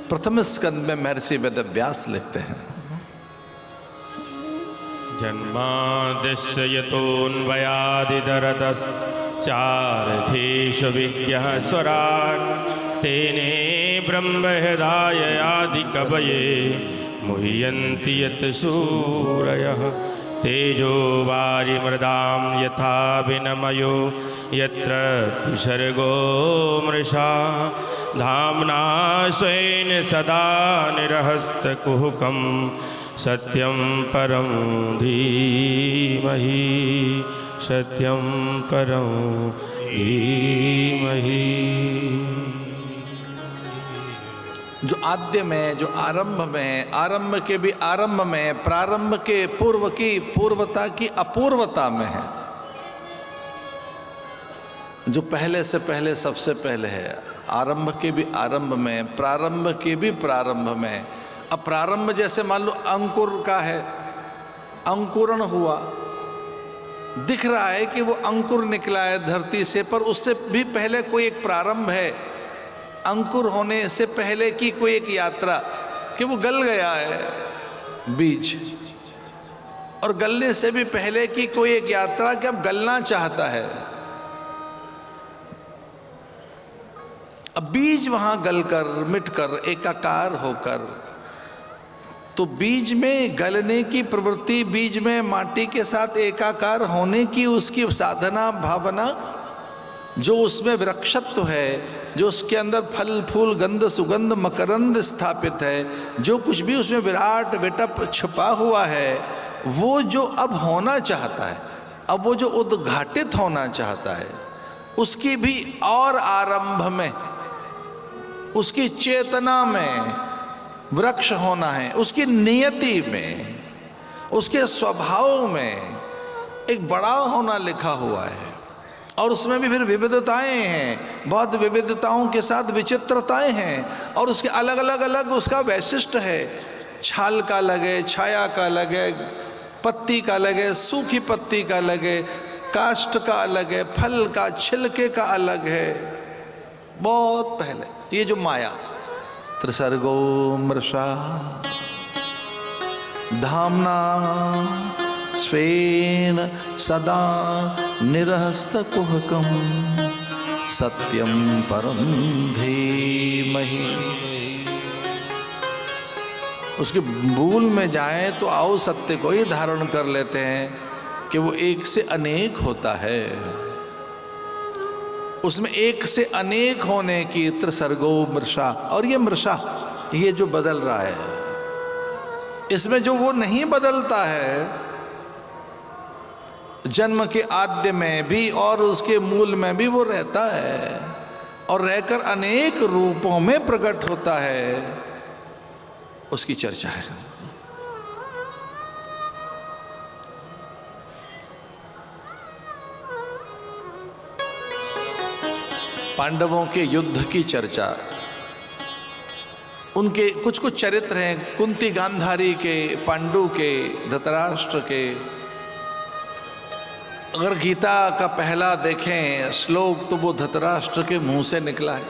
प्रथम स्कंद में महर्षि वेदव्यास लिखते हैं, जन्माद्यस्य यतोऽन्वयादितरतश्चार्थेषु विद्यः स्वराट् तेने ब्रह्महृदाययादिकवये मुह्यन्ति यत् सूरयः तेजो वारिमृदां यथा विनिमयो यत्र त्रिसर्गो मृषा धाम्ना स्वेन सदा निरहस्तकुहकं सत्यं परं धीमहि सत्यं परं धीमहि। जो आद्य में, जो आरंभ में, आरंभ के भी आरंभ में, प्रारंभ के पूर्व की पूर्वता की अपूर्वता में है, जो पहले से पहले सबसे पहले है, आरंभ के भी आरंभ में, प्रारंभ के भी प्रारंभ में। अब प्रारंभ जैसे मान लो अंकुर का है, अंकुरण हुआ, दिख रहा है कि वो अंकुर निकला है धरती से, पर उससे भी पहले कोई एक प्रारंभ है, अंकुर होने से पहले की कोई एक यात्रा, कि वो गल गया है बीज, और गलने से भी पहले की कोई एक यात्रा कि अब गलना चाहता है। अब बीज वहां गलकर मिटकर एकाकार होकर, तो बीज में गलने की प्रवृत्ति, बीज में माटी के साथ एकाकार होने की उसकी साधना भावना, जो उसमें वृक्षत्व है, जो उसके अंदर फल फूल गंध सुगंध मकरंद स्थापित है, जो कुछ भी उसमें विराट विटप छुपा हुआ है, वो जो अब होना चाहता है, अब वो जो उद्घाटित होना चाहता है, उसकी भी और आरंभ में, उसकी चेतना में वृक्ष होना है, उसकी नियति में, उसके स्वभाव में एक बड़ा होना लिखा हुआ है। और उसमें भी फिर विविधताएं हैं, बहुत विविधताओं के साथ विचित्रताएं हैं, और उसके अलग अलग अलग उसका वैशिष्ट है। छाल का लगे, छाया का लगे, पत्ती का लगे, सूखी पत्ती का लगे, काष्ठ का अलग है, फल का छिलके का अलग है। बहुत पहले ये जो माया, त्रिसर्गो मृषा धाम्ना स्वेन सदा निरहस्तकुहकं सत्यं परं धीमहि। उसके मूल में जाएं तो आओ सत्य को ही धारण कर लेते हैं कि वो एक से अनेक होता है। उसमें एक से अनेक होने की त्रिसर्गो मृषा, और ये मृषा, ये जो बदल रहा है, इसमें जो वो नहीं बदलता है, जन्म के आद्य में भी और उसके मूल में भी वो रहता है, और रहकर अनेक रूपों में प्रकट होता है, उसकी चर्चा है। पांडवों के युद्ध की चर्चा, उनके कुछ कुछ चरित्र हैं, कुंती गांधारी के, पांडु के, धृतराष्ट्र के। अगर गीता का पहला देखें श्लोक तो वो धृतराष्ट्र के मुंह से निकला है।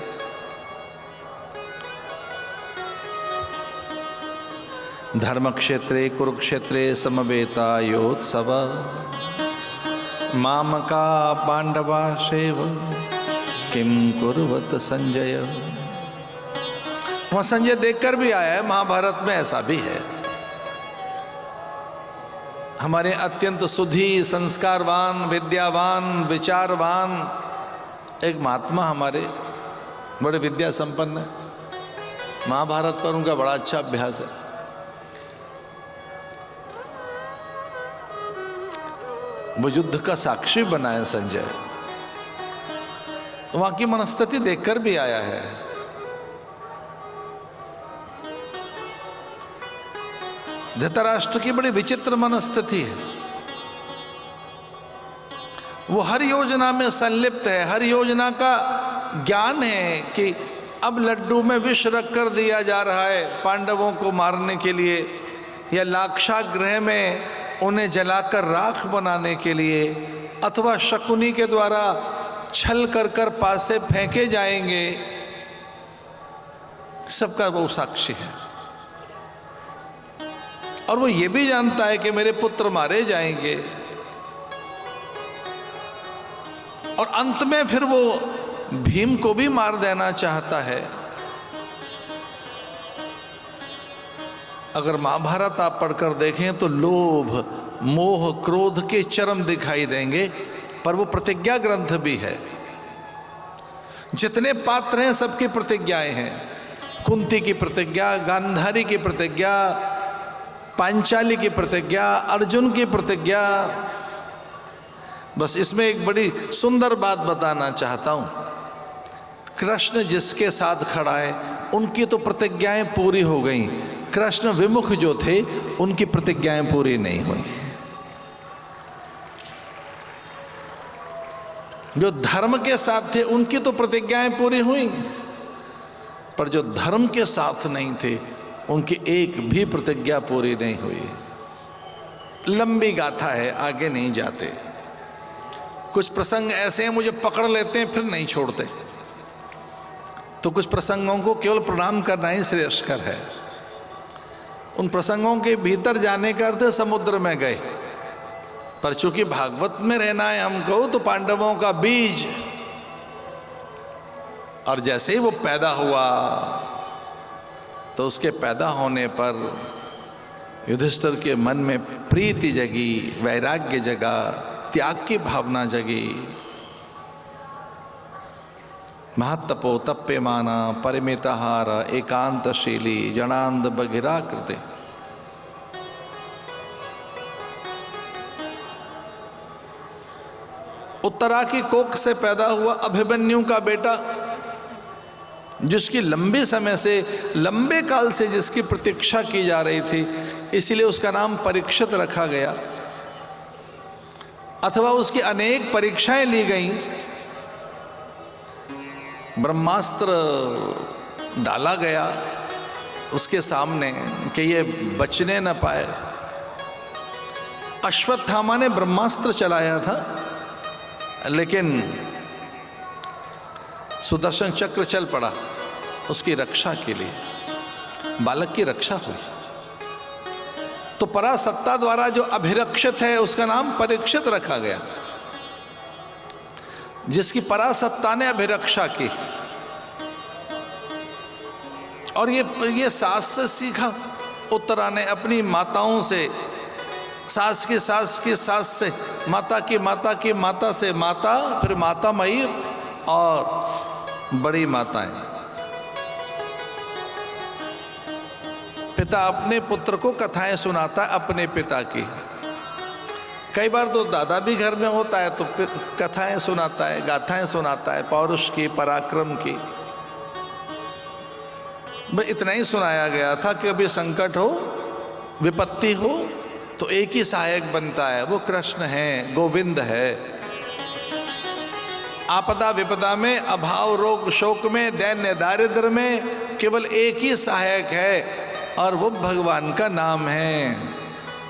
धर्म क्षेत्रे कुरुक्षेत्रे समवेतायोत्सव मामका पांडवा सेव किम कुर्वत संजय। वहां संजय देखकर भी आया है, महाभारत में ऐसा भी है। हमारे अत्यंत सुधी, संस्कारवान, विद्यावान, विचारवान एक महात्मा हमारे बड़े विद्या संपन्न है, महाभारत पर उनका बड़ा अच्छा अभ्यास है। वो युद्ध का साक्षी बना है संजय, वहां की मनस्थिति देखकर भी आया है। धृतराष्ट्र की बड़ी विचित्र मनस्थिति है। वो हर योजना में संलिप्त है, हर योजना का ज्ञान है कि अब लड्डू में विष रख कर दिया जा रहा है पांडवों को मारने के लिए, या लाक्षागृह में उन्हें जलाकर राख बनाने के लिए, अथवा शकुनी के द्वारा छल कर कर पासे फेंके जाएंगे। सबका वो साक्षी है। और वो ये भी जानता है कि मेरे पुत्र मारे जाएंगे, और अंत में फिर वो भीम को भी मार देना चाहता है। अगर महाभारत आप पढ़कर देखें तो लोभ, मोह, क्रोध के चरम दिखाई देंगे, पर वो प्रतिज्ञा ग्रंथ भी है। जितने पात्र हैं सबकी प्रतिज्ञाएं हैं। कुंती की प्रतिज्ञा, गांधारी की प्रतिज्ञा, पांचाली की प्रतिज्ञा, अर्जुन की प्रतिज्ञा। बस इसमें एक बड़ी सुंदर बात बताना चाहता हूं। कृष्ण जिसके साथ खड़ा है उनकी तो प्रतिज्ञाएं पूरी हो गई, कृष्ण विमुख जो थे उनकी प्रतिज्ञाएं पूरी नहीं हुई। जो धर्म के साथ थे उनकी तो प्रतिज्ञाएं पूरी हुई, पर जो धर्म के साथ नहीं थे उनकी एक भी प्रतिज्ञा पूरी नहीं हुई। लंबी गाथा है, आगे नहीं जाते। कुछ प्रसंग ऐसे हैं मुझे पकड़ लेते हैं फिर नहीं छोड़ते, तो कुछ प्रसंगों को केवल प्रणाम करना ही श्रेयस्कर है। उन प्रसंगों के भीतर जाने का अर्थ समुद्र में गए, पर चूंकि भागवत में रहना है हमको, तो पांडवों का बीज, और जैसे ही वो पैदा हुआ तो उसके पैदा होने पर युधिष्ठिर के मन में प्रीति जगी, वैराग्य जगा, त्याग की भावना जगी। महत्तपो तप्यमाना परिमिताहार एकांतशीली जनांद बगिरा कृते। उत्तरा की कोख से पैदा हुआ अभिमन्यु का बेटा, जिसकी लंबे समय से, लंबे काल से जिसकी प्रतीक्षा की जा रही थी, इसलिए उसका नाम परीक्षित रखा गया। अथवा उसकी अनेक परीक्षाएं ली गईं, ब्रह्मास्त्र डाला गया उसके सामने कि ये बचने न पाए। अश्वत्थामा ने ब्रह्मास्त्र चलाया था, लेकिन सुदर्शन चक्र चल पड़ा उसकी रक्षा के लिए, बालक की रक्षा हुई। तो परासत्ता द्वारा जो अभिरक्षित है उसका नाम परीक्षित रखा गया, जिसकी परासत्ता ने अभिरक्षा की। और ये सास से सीखा उत्तरा ने, अपनी माताओं से, सास की सास की सास से, माता की माता की माता से, माता फिर माता मई और बड़ी माताएं। पिता अपने पुत्र को कथाएं सुनाता है अपने पिता की। कई बार तो दादा भी घर में होता है तो कथाएं सुनाता है, गाथाएं सुनाता है, पौरुष की, पराक्रम की। बस इतना ही सुनाया गया था कि अभी संकट हो, विपत्ति हो तो एक ही सहायक बनता है, वो कृष्ण है, गोविंद है। आपदा विपदा में, अभाव रोग शोक में, दैन्य दारिद्र में केवल एक ही सहायक है, और वो भगवान का नाम है।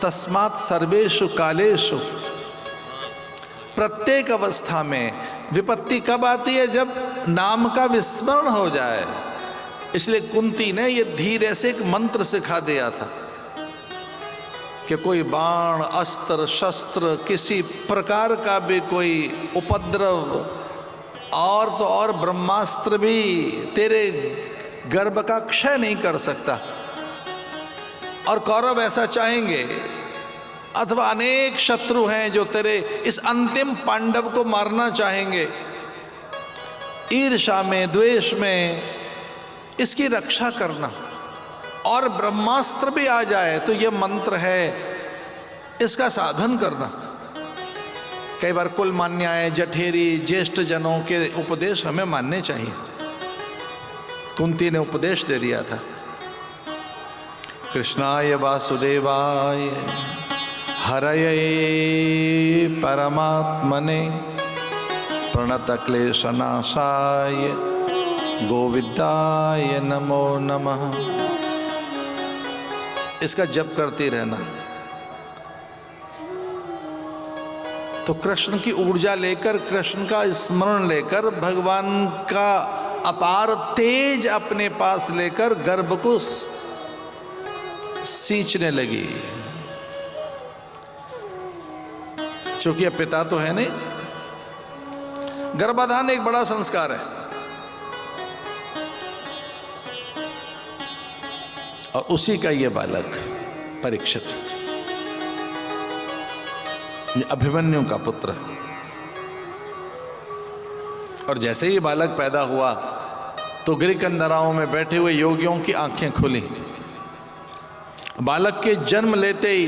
तस्मात् सर्वेषु कालेषु, प्रत्येक अवस्था में विपत्ति कब आती है? जब नाम का विस्मरण हो जाए। इसलिए कुंती ने ये धीरे से एक मंत्र सिखा दिया था कि कोई बाण, अस्त्र, शस्त्र, किसी प्रकार का भी कोई उपद्रव, और तो और ब्रह्मास्त्र भी तेरे गर्भ का क्षय नहीं कर सकता। और कौरव ऐसा चाहेंगे, अथवा अनेक शत्रु हैं जो तेरे इस अंतिम पांडव को मारना चाहेंगे, ईर्ष्या में, द्वेष में, इसकी रक्षा करना। और ब्रह्मास्त्र भी आ जाए तो यह मंत्र है, इसका साधन करना। कई बार कुल मान्याएं, जठेरी, ज्येष्ठ जनों के उपदेश हमें मानने चाहिए। कुंती ने उपदेश दे दिया था, कृष्णाय वासुदेवाय हरये परमात्मने प्रणतक्लेशनाशाय गोविंदाय नमो नमः। इसका जप करती रहना। तो कृष्ण की ऊर्जा लेकर, कृष्ण का स्मरण लेकर भगवान का अपार तेज अपने पास लेकर गर्भ को सींचने लगी। क्योंकि अब पिता तो है नहीं, गर्भाधान एक बड़ा संस्कार है। और उसी का ये बालक परीक्षित, अभिमन्यु का पुत्र। और जैसे ही बालक पैदा हुआ तो गिरिकंदराओं में बैठे हुए योगियों की आंखें खुली। बालक के जन्म लेते ही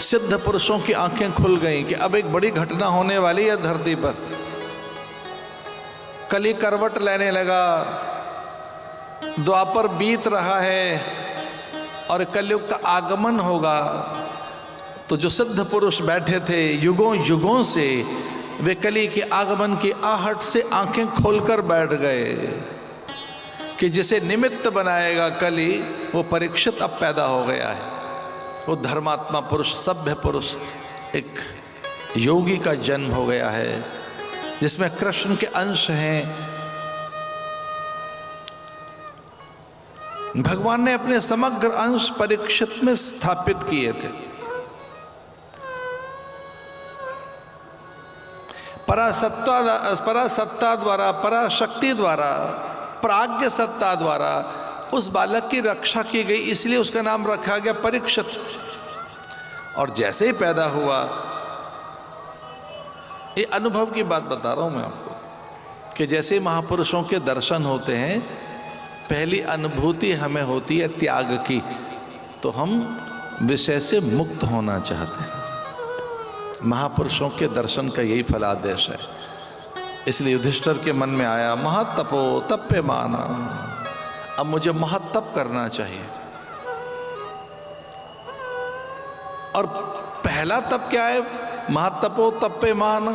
सिद्ध पुरुषों की आंखें खुल गईं कि अब एक बड़ी घटना होने वाली है धरती पर। कली करवट लेने लगा, द्वापर बीत रहा है और कलयुग का आगमन होगा। तो जो सिद्ध पुरुष बैठे थे युगों युगों से, वे कली के आगमन की आहट से आंखें खोलकर बैठ गए कि जिसे निमित्त बनाएगा कली, वो परीक्षित अब पैदा हो गया है। वो धर्मात्मा पुरुष, सभ्य पुरुष, एक योगी का जन्म हो गया है जिसमें कृष्ण के अंश हैं। भगवान ने अपने समग्र अंश परीक्षित में स्थापित किए थे। परासत्ता द्वारा, पराशक्ति द्वारा, प्राज्ञ सत्ता द्वारा उस बालक की रक्षा की गई, इसलिए उसका नाम रखा गया परीक्षित। और जैसे ही पैदा हुआ, ये अनुभव की बात बता रहा हूं मैं आपको, कि जैसे महापुरुषों के दर्शन होते हैं, पहली अनुभूति हमें होती है त्याग की, तो हम विषय से मुक्त होना चाहते हैं। महापुरुषों के दर्शन का यही फलादेश है। इसलिए युधिष्ठिर के मन में आया, महत्तपो तप्यमाना, अब मुझे महत्तप करना चाहिए। और पहला तप क्या है? महत्तपो तप्यमाना।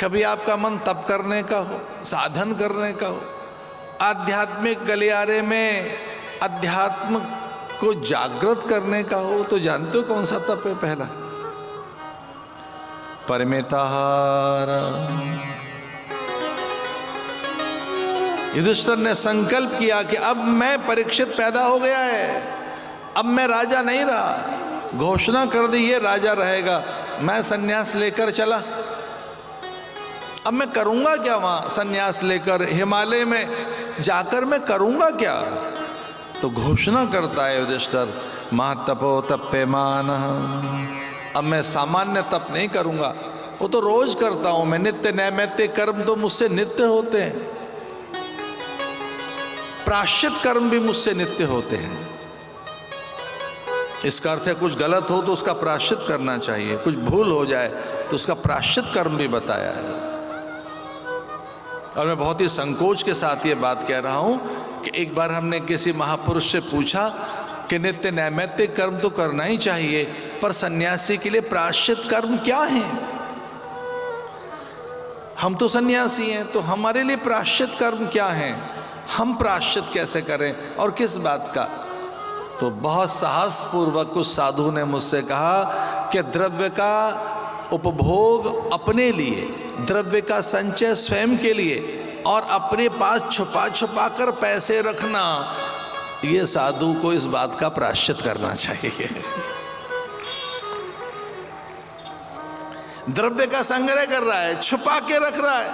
कभी आपका मन तप करने का हो, साधन करने का हो, आध्यात्मिक गलियारे में अध्यात्म को जागृत करने का हो, तो जानते हो कौन सा तप है? पहला परमेताहार। युधिष्ठिर ने संकल्प किया कि अब मैं परीक्षित पैदा हो गया है, अब मैं राजा नहीं रहा। घोषणा कर दी ये राजा रहेगा। मैं सन्यास लेकर चला। अब मैं करूंगा क्या वहां सन्यास लेकर? हिमालय में जाकर मैं करूंगा क्या? तो घोषणा करता है युधिष्ठिर, महत्तपो तप्यमान। अब मैं सामान्य तप नहीं करूंगा, वो तो रोज करता हूं मैं। नित्य नैमित्तिक कर्म तो मुझसे नित्य होते हैं, प्रायश्चित कर्म भी मुझसे नित्य होते हैं। इसका अर्थ है कुछ गलत हो तो उसका प्रायश्चित करना चाहिए, कुछ भूल हो जाए तो उसका प्रायश्चित कर्म भी बताया है। और मैं बहुत ही संकोच के साथ ये बात कह रहा हूं कि एक बार हमने किसी महापुरुष से पूछा कि नित्य नैमित्तिक कर्म तो करना ही चाहिए, पर सन्यासी के लिए प्रायश्चित कर्म क्या है? हम तो सन्यासी हैं, तो हमारे लिए प्रायश्चित कर्म क्या है? हम प्रायश्चित कैसे करें और किस बात का? तो बहुत साहसपूर्वक उस साधु ने मुझसे कहा कि द्रव्य का उपभोग अपने लिए, द्रव्य का संचय स्वयं के लिए, और अपने पास छुपा छुपा कर पैसे रखना, ये साधु को इस बात का प्रायश्चित करना चाहिए। द्रव्य का संग्रह कर रहा है, छुपा के रख रहा है,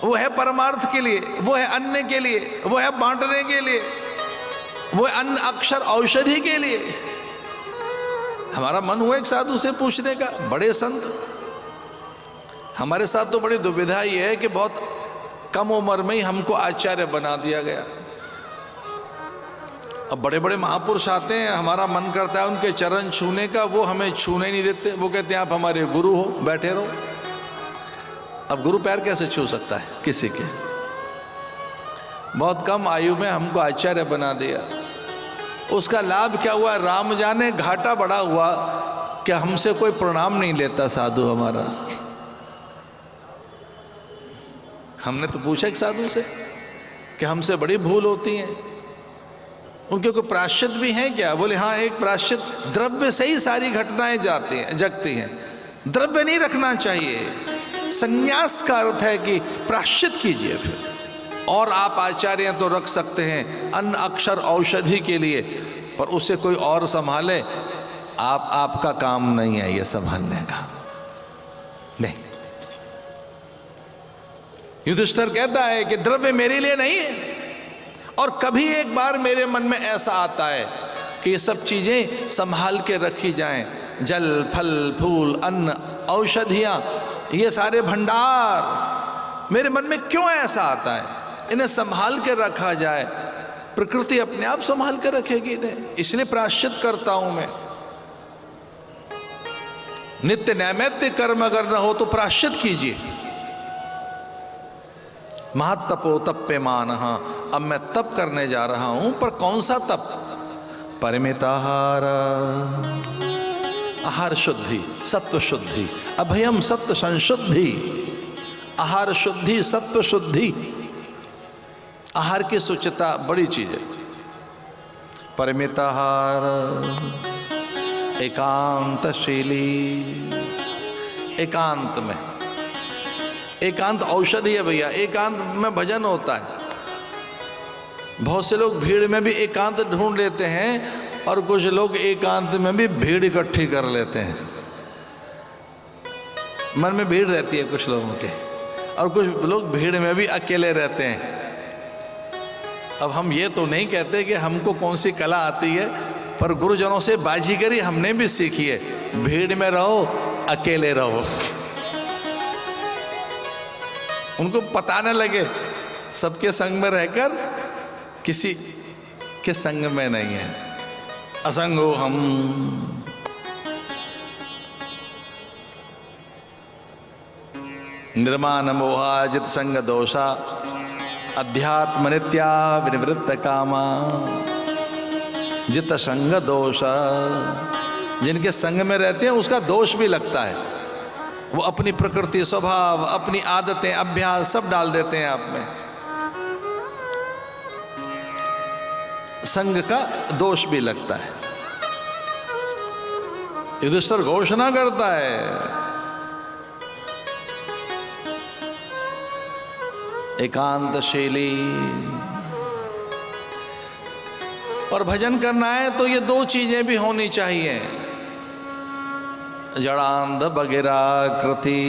वो है परमार्थ के लिए, वो है अन्य के लिए, वो है बांटने के लिए, वो है अन्न अक्षर औषधि के लिए। हमारा मन हुआ एक साधु से पूछने का, बड़े संत। हमारे साथ तो बड़ी दुविधा ये है कि बहुत कम उम्र में ही हमको आचार्य बना दिया गया। अब बड़े बड़े महापुरुष आते हैं, हमारा मन करता है उनके चरण छूने का, वो हमें छूने नहीं देते। वो कहते हैं आप हमारे गुरु हो, बैठे रहो। अब गुरु पैर कैसे छू सकता है किसी के? बहुत कम आयु में हमको आचार्य बना दिया। उसका लाभ क्या हुआ? राम जाने, घाटा बड़ा हुआ कि हमसे कोई प्रणाम नहीं लेता साधु हमारा। हमने तो पूछा एक साधु से कि हमसे बड़ी भूल होती है, उनके कोई प्रायश्चित भी हैं क्या? बोले हाँ, एक प्रायश्चित, द्रव्य से ही सारी घटनाएं जाती हैं, जगती हैं। द्रव्य नहीं रखना चाहिए। संन्यास का अर्थ है कि प्रायश्चित कीजिए फिर, और आप आचार्य हैं तो रख सकते हैं अन्न अक्षर औषधि के लिए, पर उसे कोई और संभाले, आपका काम नहीं है ये संभालने का। नहीं, युधिष्ठिर कहता है कि द्रव्य मेरे लिए नहीं है, और कभी एक बार मेरे मन में ऐसा आता है कि ये सब चीजें संभाल के रखी जाएं, जल फल फूल अन्न औषधियां, ये सारे भंडार मेरे मन में क्यों ऐसा आता है, इन्हें संभाल के रखा जाए, प्रकृति अपने आप संभाल के रखेगी इन्हें, इसलिए प्रायश्चित करता हूं मैं। नित्य नैमित्तिक कर्म अगर न हो तो प्रायश्चित कीजिए। महत्तपो तप्यमानः, अब मैं तप करने जा रहा हूं, पर कौन सा तप? परिमिताहार, आहार शुद्धि, सत्व शुद्धि, अभयम सत्व संशुद्धि, आहार शुद्धि सत्व शुद्धि, आहार की शुचिता बड़ी चीज है। परिमिताहार, एकांतशीली, एकांत में, एकांत औषधि है भैया, एकांत में भजन होता है। बहुत से लोग भीड़ में भी एकांत ढूंढ लेते हैं, और कुछ लोग एकांत में भी भीड़ इकट्ठी कर लेते हैं। मन में भीड़ रहती है कुछ लोगों के, और कुछ लोग भीड़ में भी अकेले रहते हैं। अब हम ये तो नहीं कहते कि हमको कौन सी कला आती है, पर गुरुजनों से बाजीगरी हमने भी सीखी है। भीड़ में रहो, अकेले रहो, उनको पता न लगे सबके संग में रहकर किसी के संग में नहीं है। असंगो हम, निर्माण मोहाजित संग दोषा, अध्यात्म नित्या विनिवृत्त कामा, जित संग दोषा। जिनके संग में रहते हैं उसका दोष भी लगता है, वो अपनी प्रकृति स्वभाव अपनी आदतें अभ्यास सब डाल देते हैं आप में, संग का दोष भी लगता है। युधिष्ठिर घोषणा करता है, एकांतशीली, और भजन करना है तो ये दो चीजें भी होनी चाहिए, जड़ांध बगिराकृति,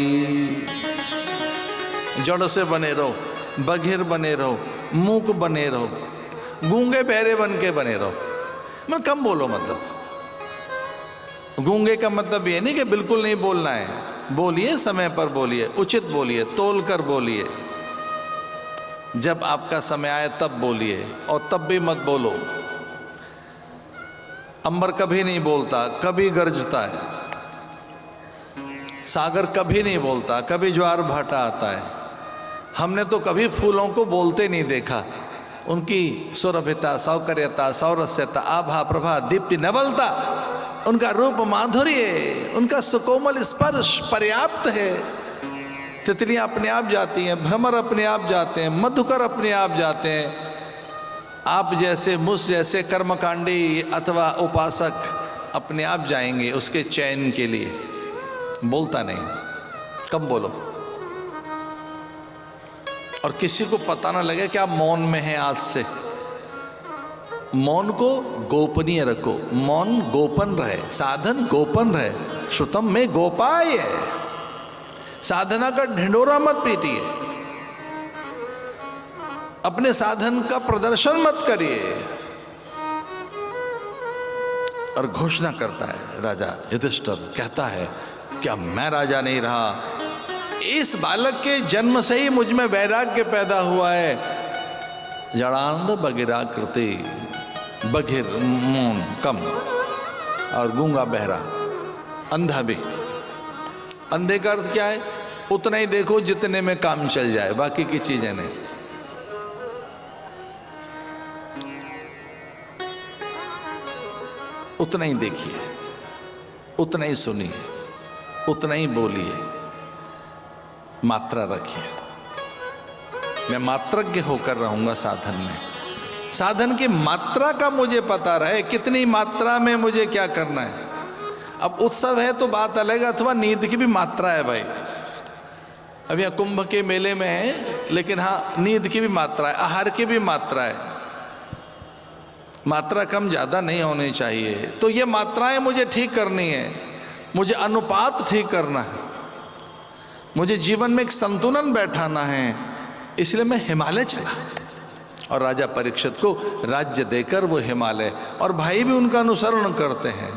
जड़ से बने रहो, बघिर बने रहो, मूक बने रहो, गूंगे बहरे बन के बने रहो। मतलब कम बोलो, मतलब गूंगे का मतलब ये नहीं कि बिल्कुल नहीं बोलना है, बोलिए, समय पर बोलिए, उचित बोलिए, तोल कर बोलिए, जब आपका समय आए तब बोलिए, और तब भी मत बोलो। अंबर कभी नहीं बोलता, कभी गरजता है, सागर कभी नहीं बोलता, कभी ज्वार भाटा आता है। हमने तो कभी फूलों को बोलते नहीं देखा, उनकी सुरभिता, सौकर्यता, सौरस्यता, आभा, प्रभा, दीप्ति, नवलता, उनका रूप माधुर्य, उनका सुकोमल स्पर्श पर्याप्त है। तितलियां अपने आप जाती हैं, भ्रमर अपने आप जाते हैं, मधुकर अपने आप जाते हैं। आप जैसे मुझ जैसे कर्मकांडी अथवा उपासक अपने आप जाएंगे उसके चयन के लिए, बोलता नहीं, कम बोलो, और किसी को पता ना लगे कि आप मौन में हैं। आज से मौन को गोपनीय रखो, मौन गोपन रहे, साधन गोपन रहे। श्रुतम में गोपाय है, साधना का ढिंडोरा मत पीटिए, अपने साधन का प्रदर्शन मत करिए। और घोषणा करता है राजा युधिष्ठिर, कहता है क्या मैं राजा नहीं रहा? इस बालक के जन्म से ही मुझ में वैराग्य पैदा हुआ है। जड़ांध बगिराकृति, बघिर मौन कम, और गूंगा बहरा, अंधा भी। अंधे का अर्थ क्या है? उतना ही देखो जितने में काम चल जाए, बाकी की चीजें नहीं। उतना ही देखिए, उतना ही सुनिए, उतना ही बोलिए, मात्रा रखिए। मैं मात्रज्ञ होकर रहूंगा साधन में, साधन की मात्रा का मुझे पता रहे, कितनी मात्रा में मुझे क्या करना है। अब उत्सव है तो बात अलग, अथवा नींद की भी मात्रा है भाई। अब यहाँ कुंभ के मेले में लेकिन हाँ नींद की भी मात्रा है, आहार की भी मात्रा है, मात्रा कम ज़्यादा नहीं होनी चाहिए। तो ये मात्राएं मुझे ठीक करनी है, मुझे अनुपात ठीक करना है, मुझे जीवन में एक संतुलन बैठाना है, इसलिए मैं हिमालय चला। और राजा परीक्षित को राज्य देकर वो हिमालय, और भाई भी उनका अनुसरण करते हैं।